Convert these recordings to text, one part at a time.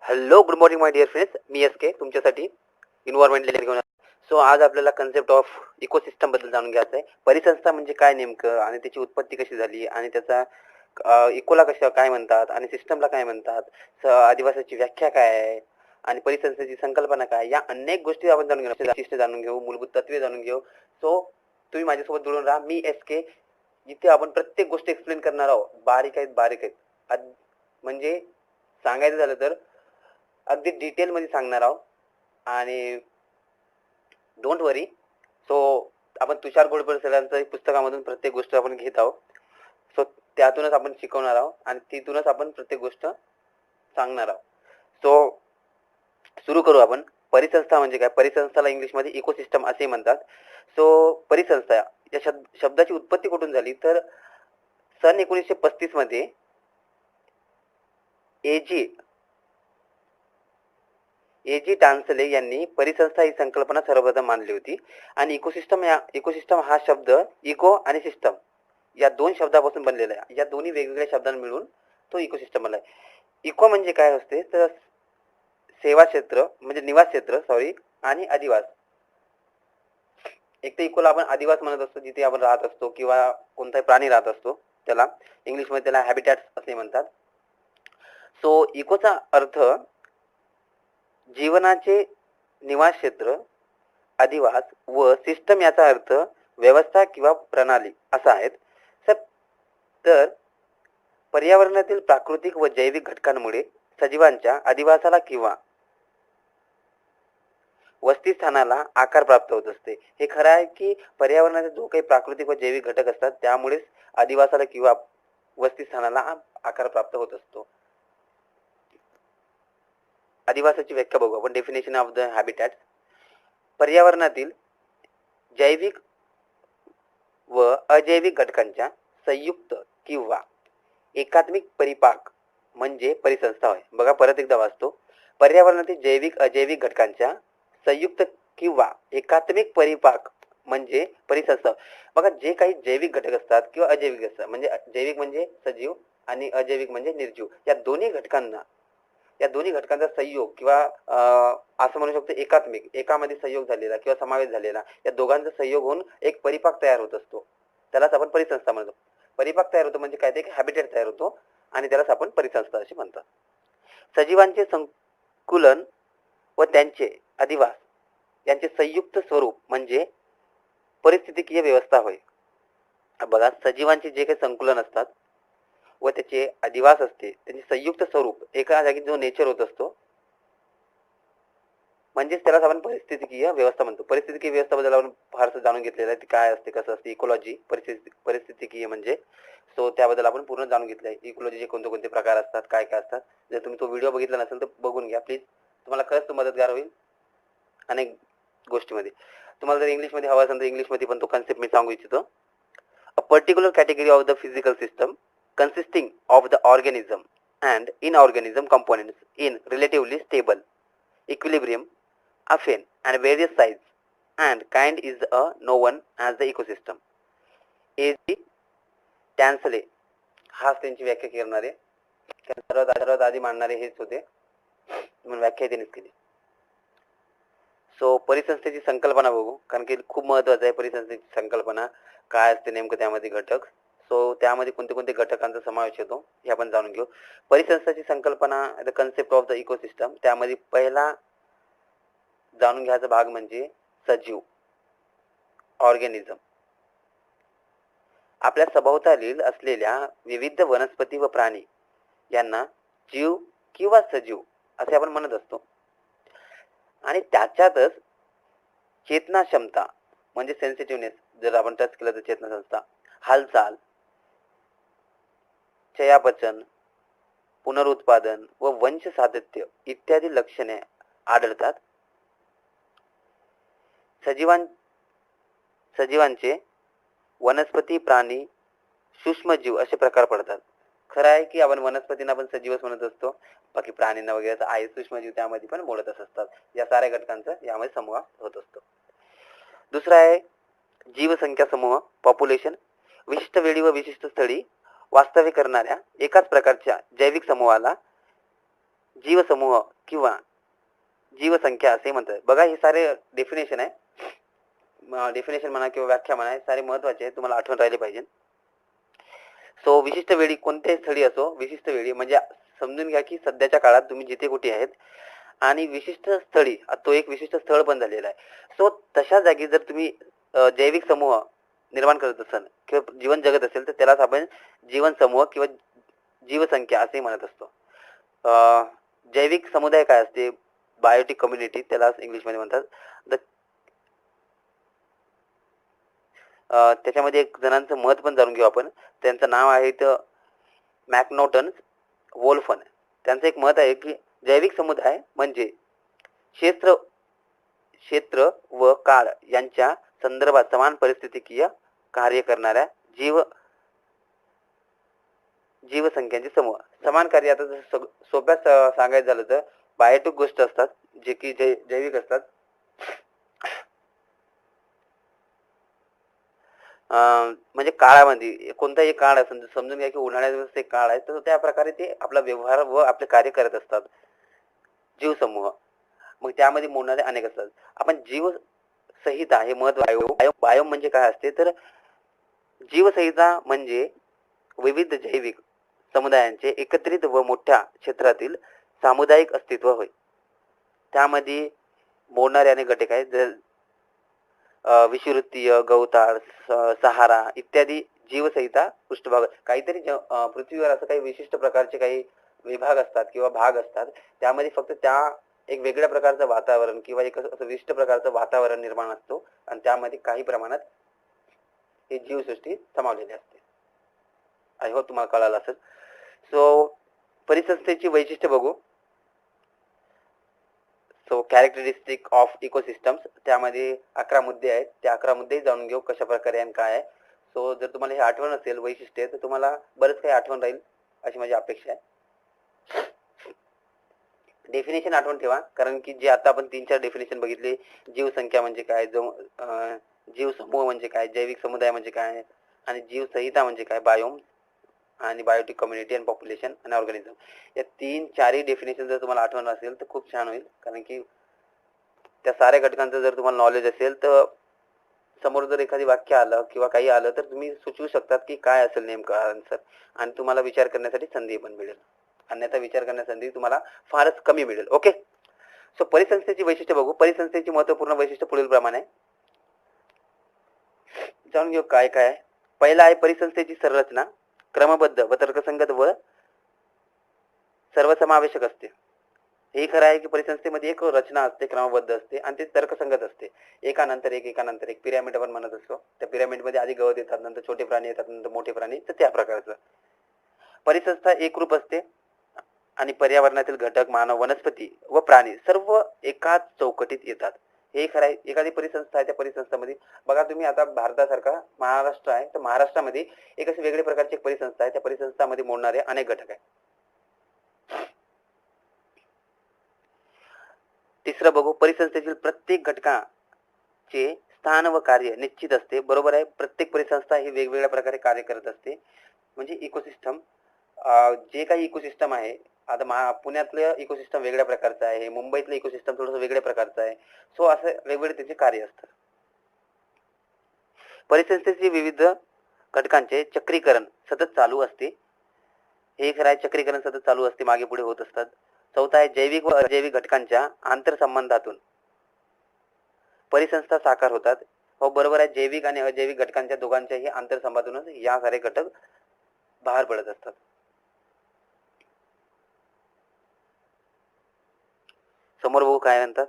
Hello good morning my dear friends, मी S K तुमच्यासाठी environment lecture घेऊन so आज आपल्याला कन्सेप्ट ऑफ इकोसिस्टम बद्दल जाणून घ्यायचं आहे. परिसंस्था म्हणजे काय नेमकं आणि त्याची उत्पत्ती कशी झाली आणि त्याचा इकोला कशा काय म्हणतात आणि सिस्टमला काय म्हणतात, आदिवासाची व्याख्या काय आहे आणि परिसंस्थेची संकल्पना काय, या अनेक गोष्टी आपण जाणून घेऊ. वैशिष्ट्य जाणून घेऊ, मूलभूत तत्वे जाणून घेऊ. सो तुम्ही माझ्यासोबत जुळून राहा. मी एस के. इथे आपण प्रत्येक गोष्ट एक्सप्लेन करणार आहोत. बारीक आहेत. म्हणजे सांगायचं झालं तर अगदी डिटेलमध्ये सांगणार आहोत आणि डोंट वरी. सो आपण तुषार गोडबोले सरांच्या पुस्तकामधून प्रत्येक गोष्ट आपण घेत आहोत. सो त्यातूनच आपण शिकवणार आहोत आणि तिथूनच आपण प्रत्येक गोष्ट सांगणार आहोत. सो सुरू करू आपण. परिसंस्था म्हणजे काय? परिसंस्थाला इंग्लिशमध्ये इकोसिस्टम असे म्हणतात. सो परिसंस्था या शब्दाची उत्पत्ती कुठून झाली तर सन 1935 मध्ये एजी टान्सले यांनी परिसंस्था ही संकल्पना सर्वप्रथम मांडली होती आणि इकोसिस्टम हा शब्द इको आणि सिस्टम या दोन शब्दापासून बनलेला आहे. या दोन्ही वेगवेगळ्या शब्दांना मिळून तो इकोसिस्टम बनला आहे. इको म्हणजे काय असते तर सेवा क्षेत्र म्हणजे निवास क्षेत्र आणि अधिवास. एक तर इकोला आपण अधिवास म्हणत असतो, जिथे आपण राहत असतो किंवा कोणताही प्राणी राहत असतो, त्याला इंग्लिशमध्ये त्याला हॅबिटॅट्स असे म्हणतात. सो इकोचा अर्थ जीवनाचे निवास क्षेत्र, अधिवास व सिस्टम याचा अर्थ व्यवस्था किंवा प्रणाली असा आहे. तर पर्यावरणातील प्राकृतिक व जैविक घटकांमुळे सजीवांच्या अधिवासाला किंवा वस्तीस्थानाला आकार प्राप्त होत असते. हे खरं आहे की पर्यावरणाचे जो काही प्राकृतिक व जैविक घटक असतात त्यामुळेच अधिवासाला किंवा वस्तीस्थानाला आकार प्राप्त होत असतो. अधिवासाची व्याख्या बघू आपण. Definition of the habitat. पर्यावरणातील जैविक व अजैविक घटकांच्या संयुक्त किंवा एकात्मिक परिपाक म्हणजे परिसंस्था होय. बघा परत एकदा वाचतो. पर्यावरणातील जैविक अजैविक घटकांच्या संयुक्त किंवा एकात्मिक परिपाक म्हणजे परिसंस्था. बघा जे काही जैविक घटक असतात किंवा अजैविक असतात, म्हणजे जैविक म्हणजे सजीव आणि अजैविक म्हणजे निर्जीव, या दोन्ही घटकांचा संयोग किंवा असं म्हणू शकतो एकात्मिक, एकामध्ये संयोग झालेला किंवा समावेश झालेला, या दोघांचा संयोग होऊन एक परिपाक तयार होत असतो. त्यालाच आपण परिसंस्था म्हणतो. परिपाक तयार होतो म्हणजे काय, ते हॅबिटेट तयार होतो आणि त्यालाच आपण परिसंस्था असे म्हणतात. सजीवांचे संकुलन व त्यांचे अधिवास यांचे संयुक्त स्वरूप म्हणजे परिस्थितिकीय व्यवस्था होय. बघा, सजीवांचे जे काही संकुलन असतात व त्याचे अधिवास असते, त्यांचे संयुक्त स्वरूप एका जागी जो नेचर होत असतो म्हणजेच त्यालाच आपण परिस्थितिकीय व्यवस्था म्हणतो. परिस्थितिकीय व्यवस्थाबद्दल आपण फारसं जाणून घेतलेलं आहे, ती काय असते, कसं असते. इकोलॉजी परिस्थितिकीय म्हणजे, सो त्याबद्दल आपण पूर्ण जाणून घेतलं आहे. इकोलॉजीचे कोणते प्रकार असतात, काय काय असतात. जर तुम्ही तो व्हिडिओ बघितला नसेल तर बघून घ्या प्लीज. तुम्हाला खरंच तो मदतगार होईल अनेक गोष्टीमध्ये. तुम्हाला जर इंग्लिशमध्ये हवा असेल तर इंग्लिशमध्ये पण तो कन्सेप्ट मी सांगू इच्छितो. A particular category of the physical system consisting of the organism and inorganism components in relatively stable equilibrium, often and various size and kind is known as the ecosystem. A.G. टॅन्सले हाच त्यांची व्याख्या करणारे, सर्वात आधी मांडणारे हेच होते, म्हणून व्याख्या त्यांनीच केली. सो परिसंस्थेची संकल्पना बघू, कारण की खूप महत्वाचं आहे. परिसंस्थेची संकल्पना काय असते नेमकं, त्यामध्ये घटक, सो त्यामध्ये कोणते घटकांचा समावेश होतो हे आपण जाणून घेऊ. परिसंस्थेची संकल्पना, the concept of the ecosystem. त्यामध्ये पहिला जाणून घ्यायचा भाग म्हणजे सजीव, ऑर्गॅनिझम. आपल्या सभोवतालील असलेल्या विविध वनस्पती व प्राणी यांना जीव किंवा सजीव असे आपण म्हणत असतो. आणि त्याच्यातच चेतना क्षमता म्हणजे सेन्सिटिव्हनेस, जर आपण टच केलं तर चेतना क्षमता, हालचाल, चयापचन, पुनरुत्पादन व वंश सातत्य इत्यादी लक्षणे आढळतात. सजीवांचे वनस्पती, प्राणी, सूक्ष्मजीव असे प्रकार पडतात. खरं आहे की आपण वनस्पतींना पण सजीवच म्हणत असतो, बाकी प्राण्यांना वगैरे आहे सूक्ष्मजीव, त्यामध्ये पण मोडतच असतात. या साऱ्या घटकांचा यामध्ये समूह होत असतो. दुसरा आहे जीवसंख्या समूह, पॉप्युलेशन. विशिष्ट वेळी व विशिष्ट स्थळी वास्तव्य करणाऱ्या एकाच प्रकारच्या जैविक समूहाला जीवसमूह किंवा जीवसंख्या असे म्हणतात. बघा हे सारे डेफिनेशन आहे, डेफिनेशन म्हणा किंवा व्याख्या म्हणा, हे सारे महत्वाचे आहे, तुम्हाला आठवण राहिले पाहिजे. सो विशिष्ट वेळी कोणत्याही स्थळी असो, विशिष्ट वेळी म्हणजे समजून घ्या की सध्याच्या काळात तुम्ही जिथे कुठे आहेत आणि विशिष्ट स्थळी तो एक विशिष्ट स्थळ पण झालेला आहे. सो तशा जागी जर तुम्ही जैविक समूह निर्माण करत असाल किंवा जीवन जगत असेल तर त्यालाच आपण जीवन समूह किंवा जीवसंख्या असे म्हणत असतो. अ, जैविक समुदाय काय असते? बायोटिक कम्युनिटी त्याला इंग्लिशमध्ये म्हणतात. द त्याच्यामध्ये एक जणांचं मत पण जाणून घेऊ आपण. त्यांचं नाव आहे मॅकनॉटन वोल्फन. त्यांचं एक मत आहे की जैविक समुदाय म्हणजे क्षेत्र क्षेत्र व काळ यांच्या संदर्भात समान परिस्थितीकीय कार्य करणाऱ्या जीवसंख्यांचे समूह. समान कार्य आता सोप्यात सांगायचं झालं तर बायोटिक गोष्ट असतात जे की जैविक असतात. म्हणजे काळामध्ये कोणताही काळ असेल, समजून घ्या की उन्हाळ्याचा एक काळ आहे, तर त्या प्रकारे ते आपला व्यवहार व आपले कार्य करत असतात जीवसमूह. मग त्यामध्ये मोडणारे अनेक असतात. आपण जीवसंहिता हे महत्व बायोम म्हणजे काय असते तर जीवसंहिता म्हणजे विविध जैविक समुदायांचे एकत्रित व मोठ्या क्षेत्रातील सामुदायिक अस्तित्व होय. त्यामध्ये मोडणारे अनेक घटक आहेत. विषुवृत्तीय, गवताळ, सहारा इत्यादी जीवसंहिता पृष्ठभाग. काहीतरी पृथ्वीवर असं काही विशिष्ट प्रकारचे काही विभाग असतात किंवा भाग असतात, त्यामध्ये फक्त त्या एक वेगळ्या प्रकारचं वातावरण किंवा एक असं विशिष्ट प्रकारचं वातावरण निर्माण असतो आणि त्यामध्ये काही प्रमाणात ही जीवसृष्टी सामावलेली असते. आय होप तुम्हाला कळालं असेल. सो परिसंस्थेची वैशिष्ट्य बघू. सो कॅरेक्टरिस्टिक ऑफ इकोसिस्टम्स त्यामध्ये 11 मुद्दे आहेत. त्या 11 मुद्दे जाणून घेऊ कशा प्रकारे आणि काय आहे. सो जर तुम्हाला हे आठवण असेल वैशिष्ट्य तर तुम्हाला बरंच काही आठवण राहील अशी माझी अपेक्षा आहे. डेफिनेशन आठवण ठेवा, कारण की जे आता आपण 3-4 डेफिनेशन बघितले, जीवसंख्या म्हणजे काय, जीवसमूह म्हणजे काय, जैविक समुदाय म्हणजे काय आणि जीवसंहिता म्हणजे काय, बायोम आणि बायोटिक कम्युनिटी आणि पॉप्युलेशन आणि ऑर्गॅनिझम. या 3-4 डेफिनेशन जर तुम्हाला आठवण असेल तर खूप छान होईल, कारण की त्या साऱ्या घटकांचं जर तुम्हाला नॉलेज असेल तर समोर जर एखादी वाक्य आलं किंवा काही आलं तर तुम्ही सुचवू शकतात की काय असेल नेमकं आन्सर आणि तुम्हाला विचार करण्यासाठी संधी पण मिळेल. अन्यथा विचार करण्याची संधी तुम्हाला फारच कमी मिळेल. ओके. सो परिसंस्थेची वैशिष्ट्य बघू. परिसंस्थेची महत्वपूर्ण वैशिष्ट्य पुढील प्रमाणे जाणून घेऊ काय काय. पहिला आहे परिसंस्थेची संरचना क्रमबद्ध व तर्कसंगत व सर्वसमावेशक असते. हे खरं आहे की परिसंस्थेमध्ये एक रचना असते, क्रमबद्ध असते आणि ते तर्कसंगत असते. एकानंतर एक पिरॅमिड आपण म्हणत असतो. त्या पिरॅमिडमध्ये आधी गवत येतात, नंतर छोटे प्राणी येतात, नंतर मोठे प्राणी, तर त्या प्रकारचं. परिसंस्था एकरूप असते आणि पर्यावरणातील घटक, मानव, वनस्पती व प्राणी सर्व एकाच चौकटीत येतात. हे खरं आहे. एखादी परिसंस्था आहे, त्या परिसंस्थेमध्ये बघा तुम्ही आता भारतासारखा महाराष्ट्र आहे, तर महाराष्ट्रामध्ये एक अशी वेगळ्या प्रकारची एक परिसंस्था आहे. त्या परिसंस्थामध्ये मोडणारे अनेक घटक आहेत. तिसरं बघू. परिसंस्थेतील प्रत्येक घटकाचे स्थान व कार्य निश्चित असते. बरोबर आहे. प्रत्येक परिसंस्था ही वेगवेगळ्या प्रकारे कार्य करत असते. म्हणजे इकोसिस्टम जे काही इकोसिस्टम आहे, आता पुण्यातलं इकोसिस्टम वेगळ्या प्रकारचं आहे, मुंबईतलं इकोसिस्टम थोडंसं वेगळ्या प्रकारचं आहे. सो असं वेगवेगळे त्याचे कार्य असतं. परिसंस्थेचे विविध घटकांचे चक्रीकरण सतत चालू असते. हे खरं आहे. चक्रीकरण सतत चालू असते, मागे पुढे होत असतात. चौथा आहे जैविक व अजैविक घटकांच्या आंतरसंबंधातून परिसंस्था साकार होतात. हो बरोबर आहे. जैविक आणि अजैविक घटकांच्या दोघांच्याही आंतरसंबंधातूनच या सारे घटक बाहेर पडत असतात. समोर बघू काय म्हणतात.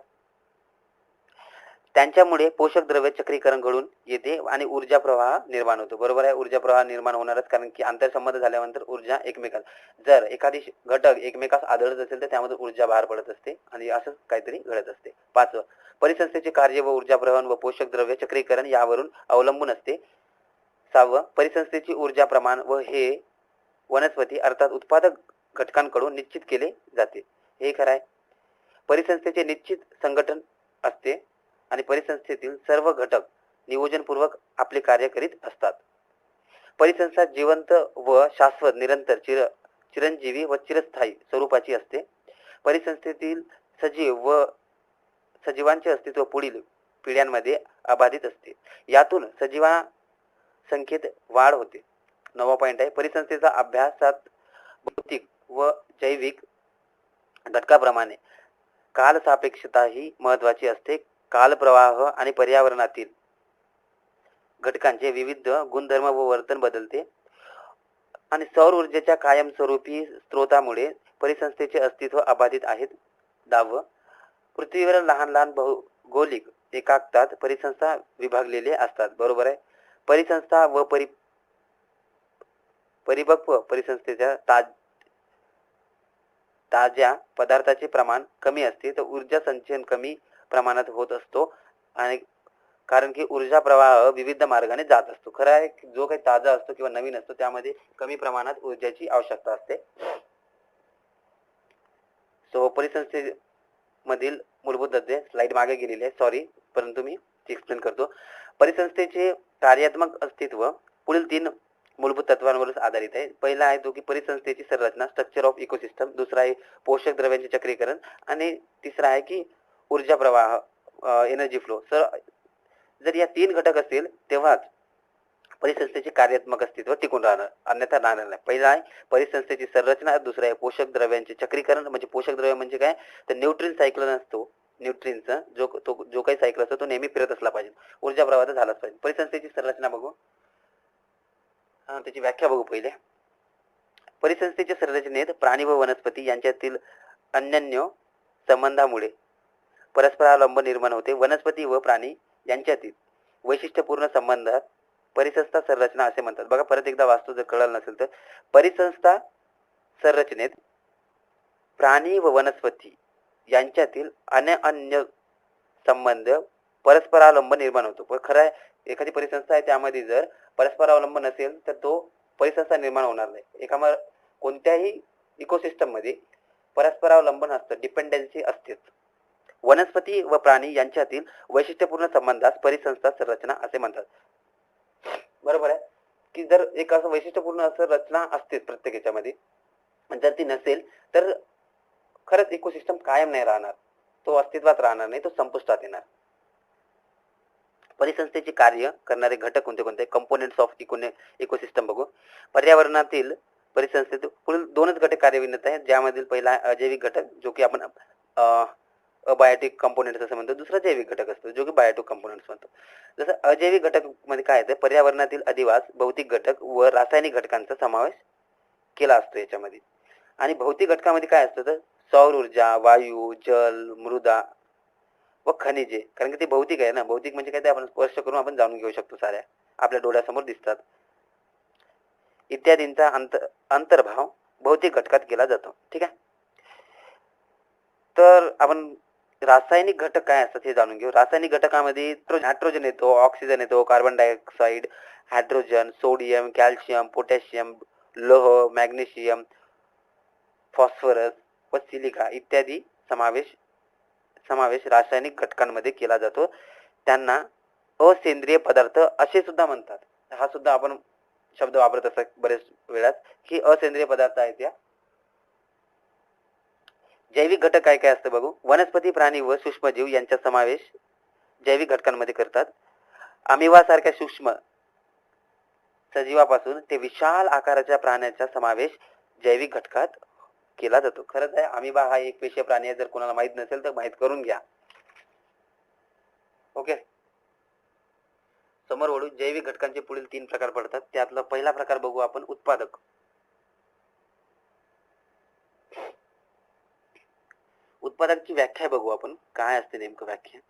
त्यांच्यामुळे पोषक द्रव्य चक्रीकरण घडून येते आणि ऊर्जा प्रवाह निर्माण होतो. बरोबर आहे. ऊर्जा प्रवाह निर्माण होणारच, कारण की आंतरसंबंध झाल्यानंतर ऊर्जा एकमेकात, जर एखादी घटक एकमेकास आदळत असेल तर त्यामध्ये ऊर्जा बाहेर पडत असते आणि असंच काहीतरी घडत असते. 5. परिसंस्थेचे कार्य व ऊर्जा प्रवाह व पोषक द्रव्य चक्रीकरण यावरून अवलंबून असते. 6. परिसंस्थेची ऊर्जा प्रमाण व हे वनस्पती अर्थात उत्पादक घटकांकडून निश्चित केले जाते. हे खरं आहे. परिसंस्थेचे निश्चित संघटन असते आणि परिसंस्थेतील सर्व घटक नियोजनपूर्वक आपले कार्य करीत असतात. परिसंस्था जिवंत व शाश्वत, निरंतर, चिरंजीवी व चिरस्थायी स्वरूपाची असते. परिसंस्थेतील सजीव व सजीवांचे अस्तित्व पुढील पिढ्यांमध्ये अबाधित असते. यातून सजीवा संख्येत वाढ होते. 9वा पॉईंट आहे, परिसंस्थेचा अभ्यासात भौतिक व जैविक घटकाप्रमाणे कालसापेक्षता ही महत्त्वाची असते. कालप्रवाह आणि पर्यावरणातील घटकांचे विविध गुणधर्म व वर्तन बदलते आणि सौर ऊर्जेच्या कायमस्वरूपी स्रोतामुळे परिसंस्थेचे अस्तित्व अबाधित आहेत. 10व, पृथ्वीवर लहान लहान भौगोलिक एकांतात परिसंस्था विभागलेले असतात. बरोबर आहे. परिसंस्था व परिपक्व परिसंस्थेच्या ताज्या पदार्थाचे प्रमाण कमी असते तर ऊर्जा संचयन कमी प्रमाणात होत असतो आणि कारण की ऊर्जा प्रवाह विविध मार्गाने जात असतो. खरं आहे, जो काही ताजा असतो किंवा नवीन असतो त्यामध्ये कमी प्रमाणात ऊर्जाची आवश्यकता असते. सो परिसंस्थेमधील मूलभूत तत्त्वे स्लाइड मागे गेलेली आहे, सॉरी, परंतु मी एक्सप्लेन करतो. परिसंस्थेचे कार्यात्मक अस्तित्व पुढील 3 मूलभूत तत्वांवरच आधारित आहे. पहिला आहे तो की परिसंस्थेची संरचना, स्ट्रक्चर ऑफ इकोसिस्टम. दुसरा आहे पोषक द्रव्यांचे चक्रीकरण आणि तिसरा आहे की ऊर्जा प्रवाह, एनर्जी फ्लो. जर या 3 घटक असतील तेव्हाच परिसंस्थेचे कार्यात्मक अस्तित्व टिकून राहणार, अन्यथा राहणार नाही. पहिला आहे परिसंस्थेची संरचना, दुसरा आहे पोषक द्रव्यांचे चक्रीकरण. म्हणजे पोषक द्रव्य म्हणजे काय, तर न्यूट्रिन सायकल असतो, न्यूट्रिनचा जो काही सायकल असतो तो नेहमी फिरत असला पाहिजे. ऊर्जा प्रवाह तर झालाच पाहिजे. परिसंस्थेची संरचना बघू, त्याची व्याख्या बघू. पहिले परिसंस्थेच्या संरचनेत प्राणी व वनस्पती यांच्यातील अन्योन्य संबंधामुळे परस्परावलंबन निर्माण होते. वनस्पती व प्राणी यांच्यातील वैशिष्ट्यपूर्ण संबंधात परिसंस्था संरचना असे म्हणतात. बघा, परत एकदा वास्तू जर कळलं नसेल तर परिसंस्था संरचनेत प्राणी व वनस्पती यांच्यातील अन्य संबंध परस्परावलंबन निर्माण होतो. पण खरं आहे, एखादी परिसंस्था आहे त्यामध्ये जर परस्परावलंबन नसेल तर तो परिसंस्था निर्माण होणार नाही. कोणत्याही इकोसिस्टम मध्ये परस्परावलंबन असतं, डिपेंडन्सी असतेच. वनस्पती व प्राणी यांच्यातील वैशिष्ट्यपूर्ण संबंधास परिसंस्था संरचना असे म्हणतात. बरोबर आहे की जर एक असं वैशिष्ट्यपूर्ण असं रचना असते प्रत्येक याच्यामध्ये, जर ती नसेल तर खरंच इकोसिस्टम कायम नाही राहणार, तो अस्तित्वात राहणार नाही, तो संपुष्टात येणार. परिसंस्थेचे कार्य करणारे घटक कोणते कोणते, कंपोनेंट्स ऑफ इकोसिस्टम बघू. पर्यावरणातील परिसंस्थेत पुढील 2च घटक कार्यान्वित आहेत, ज्यामधील पहिला अजैविक घटक जो की आपण अबायोटिक कंपोनेंट्स असं म्हणतो. दुसरा जैविक घटक असतो जो की बायोटिक कंपोनेंट्स म्हणतो. जसं अजैविक घटक मध्ये काय येतं, पर्यावरणातील अधिवास, भौतिक घटक व रासायनिक घटकांचा समावेश केला असतो याच्यामध्ये. आणि भौतिक घटकामध्ये काय असतं तर सौर ऊर्जा, वायू, जल, मृदा व खनिजे. कारण की ते भौतिक आहे ना, भौतिक म्हणजे काय, ते आपण स्पर्श करून आपण जाणून घेऊ शकतो, साऱ्या आपल्या डोळ्यासमोर दिसतात. इत्यादींचा अंतर्भाव भौतिक घटकात केला जातो. ठीक आहे. तर आपण रासायनिक घटक काय असतात हे जाणून घेऊ. रासायनिक घटकामध्ये नायट्रोजन येतो, ऑक्सिजन येतो, carbon dioxide, hydrogen, sodium, calcium, potassium, लोह, मॅग्नेशियम, फॉस्फरस व सिलिका इत्यादी समावेश रासायनिक घटकांमध्ये केला जातो. त्यांना असेंद्रिय पदार्थ असे सुद्धा म्हणतात. हा सुद्धा आपण शब्द वापरत असतात बरेच वेळात की असेंद्रिय पदार्थ आहेत या. जैविक घटक काय काय असतं बघू. वनस्पती, प्राणी व सूक्ष्मजीव यांचा समावेश जैविक घटकांमध्ये करतात. अमिबा सारख्या सूक्ष्म सजीवापासून ते विशाल आकाराच्या प्राण्याचा समावेश जैविक घटकात केला जातो. खरंच आहे, अमिबा हा एक पेशीय प्राणी आहे. जर कोणाला माहित नसेल तर माहित करून घ्या. ओके, समोर वळू. जैविक घटकांचे पुढील 3 प्रकार पडतात. त्यातला पहिला प्रकार बघू आपण, उत्पादक. उत्पादकाची व्याख्या बघू आपण, काय असते नेमकं व्याख्या,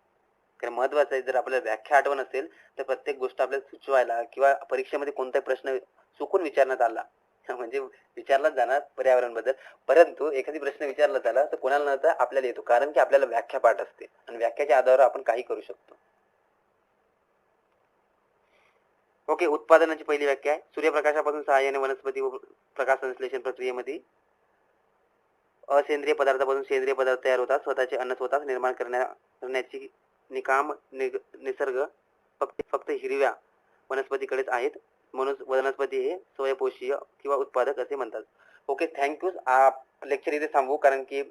कारण महत्वाचं आहे. जर आपल्याला व्याख्या आठवण असेल तर प्रत्येक गोष्ट आपल्याला सुचवायला किंवा परीक्षेमध्ये कोणताही प्रश्न चुकून विचारण्यात आला म्हणजे विचारलाच जाणार पर्यावरण बद्दल, परंतु एखादी प्रश्न विचारला झाला तर कोणाला नव्हता आपल्याला येतो, कारण की आपल्याला व्याख्या पाठ असते आणि व्याख्याच्या आधारावर आपण काही करू शकतो. ओके, उत्पादनाची पहिली व्याख्या आहे. सूर्यप्रकाशापासून सहाय्याने वनस्पती व प्रकाश संश्लेषण प्रक्रियेमध्ये असेंद्रिय पदार्थापासून सेंद्रिय पदार्थ तयार होतात. स्वतःचे अन्न स्वतःच निर्माण करण्याची निसर्ग फक्त हिरव्या वनस्पतीकडेच आहेत, म्हणून वनस्पती हे स्वयंपोषीय किंवा उत्पादक असे म्हणतात. Okay, thank you. लेक्चर इथे थांबवू, कारण की